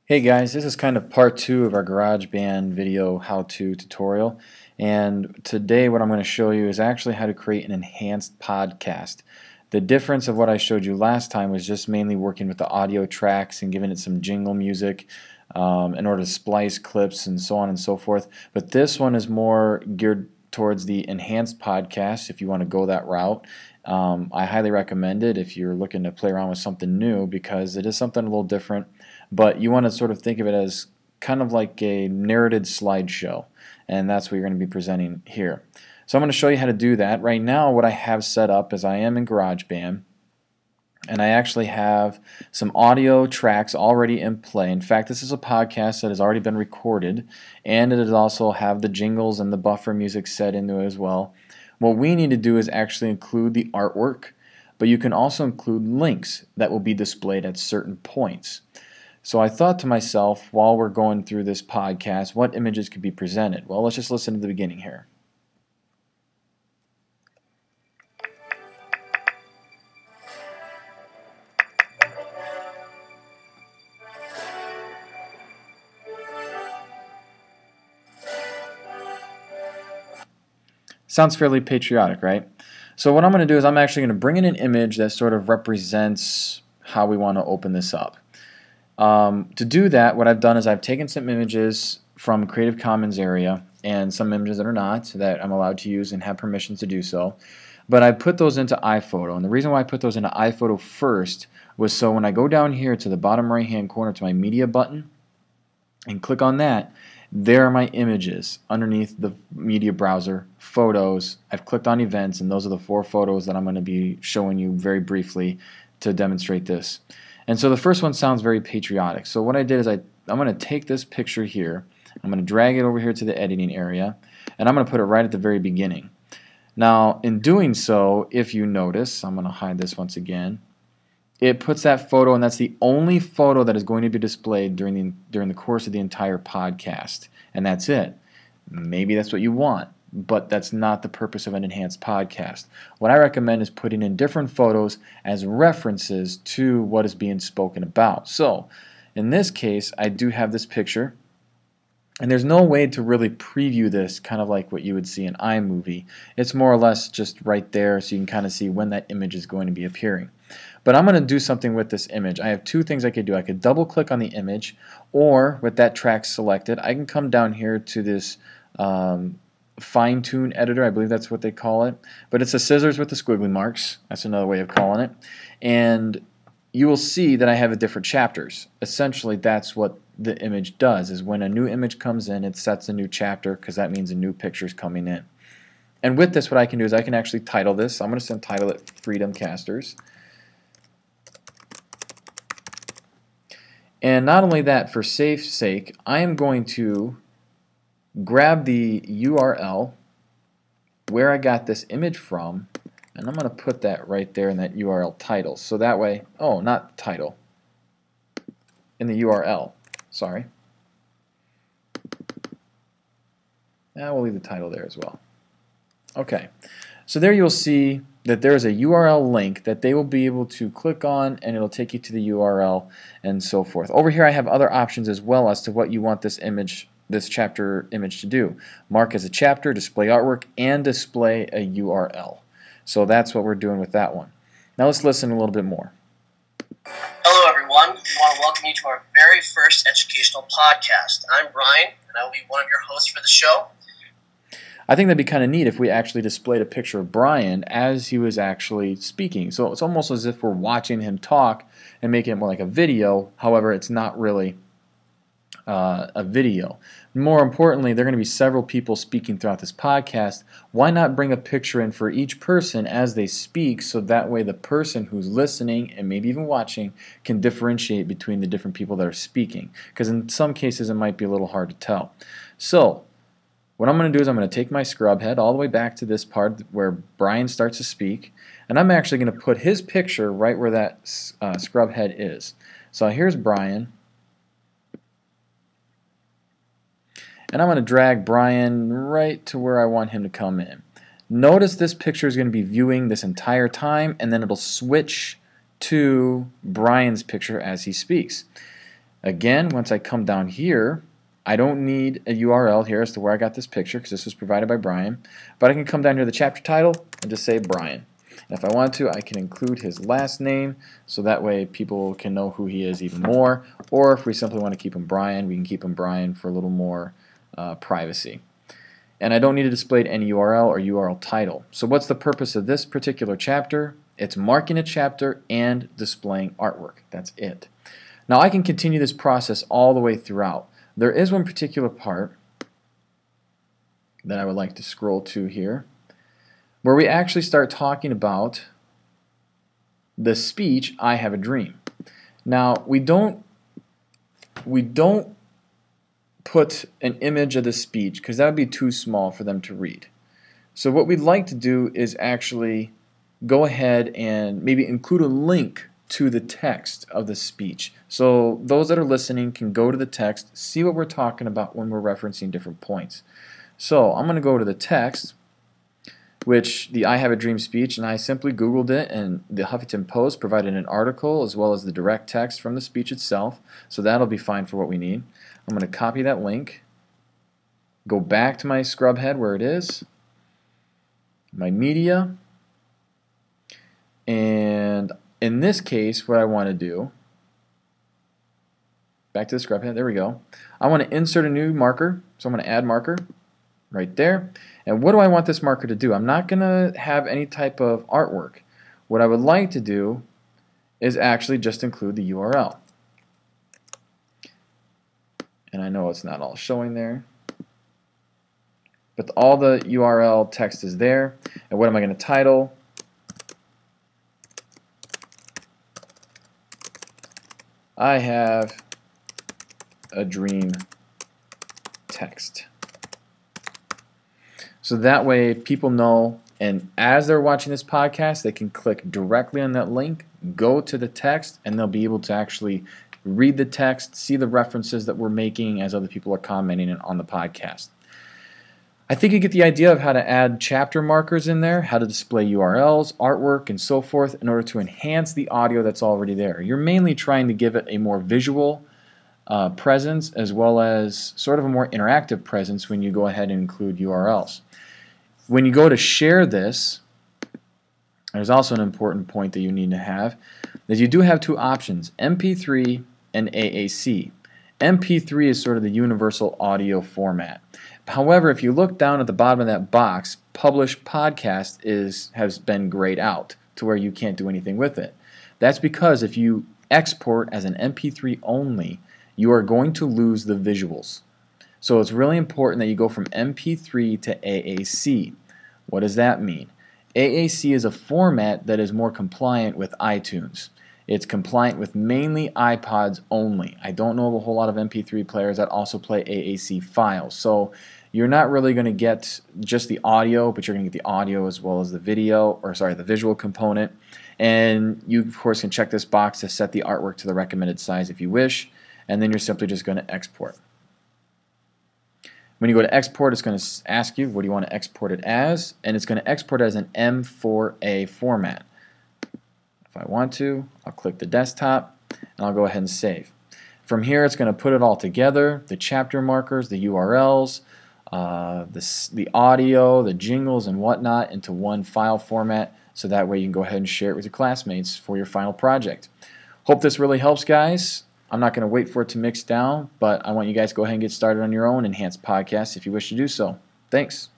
Hey guys, this is kind of part two of our GarageBand video how-to tutorial, and today what I'm going to show you is actually how to create an enhanced podcast. The difference of what I showed you last time was just mainly working with the audio tracks and giving it some jingle music in order to splice clips and so on and so forth, but this one is more geared towards the enhanced podcast if you want to go that route. I highly recommend it if you're looking to play around with something new because it is something a little different, but you want to sort of think of it as kind of like a narrated slideshow, and that's what you're going to be presenting here. So I'm going to show you how to do that. Right now what I have set up is I am in GarageBand, and I actually have some audio tracks already in play. In fact, this is a podcast that has already been recorded, and it does also have the jingles and the buffer music set into it as well. What we need to do is actually include the artwork, but you can also include links that will be displayed at certain points. So I thought to myself, while we're going through this podcast, what images could be presented? Well, let's just listen to the beginning here. Sounds fairly patriotic, right? So what I'm going to do is I'm actually going to bring in an image that sort of represents how we want to open this up. To do that, what I've done is I've taken some images from Creative Commons area and some images that are not, that I'm allowed to use and have permissions to do so. But I put those into iPhoto, and the reason why I put those into iPhoto first was so when I go down here to the bottom right hand corner to my media button and click on that, there are my images underneath the media browser, photos. I've clicked on events, and those are the 4 photos that I'm going to be showing you very briefly to demonstrate this. And so the first one sounds very patriotic. So what I did is I'm going to take this picture here, I'm going to drag it over here to the editing area, and I'm going to put it right at the very beginning. Now in doing so, if you notice, I'm going to hide this once again, it puts that photo, and that's the only photo that is going to be displayed during the course of the entire podcast, and that's it. Maybe that's what you want, but that's not the purpose of an enhanced podcast. What I recommend is putting in different photos as references to what is being spoken about. So in this case, I do have this picture, and there's no way to really preview this kind of like what you would see in iMovie. It's more or less just right there so you can kind of see when that image is going to be appearing. But I'm going to do something with this image. I have 2 things I could do. I could double click on the image, or with that track selected, I can come down here to this fine-tune editor. I believe that's what they call it. But it's a scissors with the squiggly marks. That's another way of calling it. And you will see that I have different chapters. Essentially, that's what the image does, is when a new image comes in, it sets a new chapter because that means a new picture is coming in. And with this, what I can do is I can actually title this. I'm going to title it Freedom Casters. And not only that, for safe sake, I am going to grab the URL where I got this image from, and I'm going to put that right there in that URL title. So that way, oh, not title, in the URL, sorry. We'll leave the title there as well. Okay, so there you'll see that there is a URL link that they will be able to click on, and it'll take you to the URL and so forth. Over here I have other options as well as to what you want this image, this chapter image to do. Mark as a chapter, display artwork, and display a URL. So that's what we're doing with that one. Now let's listen a little bit more. Hello everyone, we want to welcome you to our very first educational podcast. I'm Brian, and I will be one of your hosts for the show. I think that'd be kind of neat if we actually displayed a picture of Brian as he was actually speaking. So it's almost as if we're watching him talk and making it more like a video. However, it's not really a video. More importantly, there are going to be several people speaking throughout this podcast. Why not bring a picture in for each person as they speak, so that way the person who's listening and maybe even watching can differentiate between the different people that are speaking, because in some cases it might be a little hard to tell. So what I'm going to do is I'm going to take my scrub head all the way back to this part where Brian starts to speak, and I'm actually going to put his picture right where that scrub head is. So here's Brian, and I'm going to drag Brian right to where I want him to come in. Notice this picture is going to be viewing this entire time, and then it'll switch to Brian's picture as he speaks. Again, once I come down here, I don't need a URL here as to where I got this picture because this was provided by Brian, but I can come down here to the chapter title and just say Brian. And if I want to, I can include his last name so that way people can know who he is even more, or if we simply want to keep him Brian, we can keep him Brian for a little more privacy. And I don't need to display any URL or URL title. So what's the purpose of this particular chapter? It's marking a chapter and displaying artwork. That's it. Now I can continue this process all the way throughout. There is one particular part that I would like to scroll to here where we actually start talking about the speech, I have a dream. Now we don't put an image of the speech because that would be too small for them to read. So what we'd like to do is actually go ahead and maybe include a link to the text of the speech. So those that are listening can go to the text, see what we're talking about when we're referencing different points. So I'm going to go to the text, which the I Have a Dream speech, and I simply Googled it, and the Huffington Post provided an article as well as the direct text from the speech itself. So that'll be fine for what we need. I'm going to copy that link, go back to my scrub head where it is, my media, and in this case what I want to do, back to the scrub head, there we go. I want to insert a new marker, so I'm going to add marker right there. And what do I want this marker to do? I'm not going to have any type of artwork. What I would like to do is actually just include the URL. And I know it's not all showing there, but all the URL text is there. And what am I going to title? I have a dream text. So that way people know, and as they're watching this podcast, they can click directly on that link, go to the text, and they'll be able to actually read the text, see the references that we're making as other people are commenting on the podcast. I think you get the idea of how to add chapter markers in there, how to display URLs, artwork, and so forth in order to enhance the audio that's already there. You're mainly trying to give it a more visual presence as well as sort of a more interactive presence when you go ahead and include URLs. When you go to share this, there's also an important point that you need to have, that you do have two options, MP3 and AAC. MP3 is sort of the universal audio format. However, if you look down at the bottom of that box, Publish Podcast has been grayed out to where you can't do anything with it. That's because if you export as an MP3 only, you are going to lose the visuals. So it's really important that you go from MP3 to AAC. What does that mean? AAC is a format that is more compliant with iTunes. It's compliant with mainly iPods only. I don't know of a whole lot of MP3 players that also play AAC files. So you're not really going to get just the audio, but you're going to get the audio as well as the video, or sorry, the visual component. And you, of course, can check this box to set the artwork to the recommended size if you wish. And then you're simply just going to export. When you go to export, it's going to ask you what do you want to export it as, and it's going to export as an M4A format. If I want to, I'll click the desktop and I'll go ahead and save. From here, it's going to put it all together, the chapter markers, the URLs, the audio, the jingles, and whatnot into one file format, so that way you can go ahead and share it with your classmates for your final project. Hope this really helps, guys. I'm not going to wait for it to mix down, but I want you guys to go ahead and get started on your own enhanced podcast if you wish to do so. Thanks.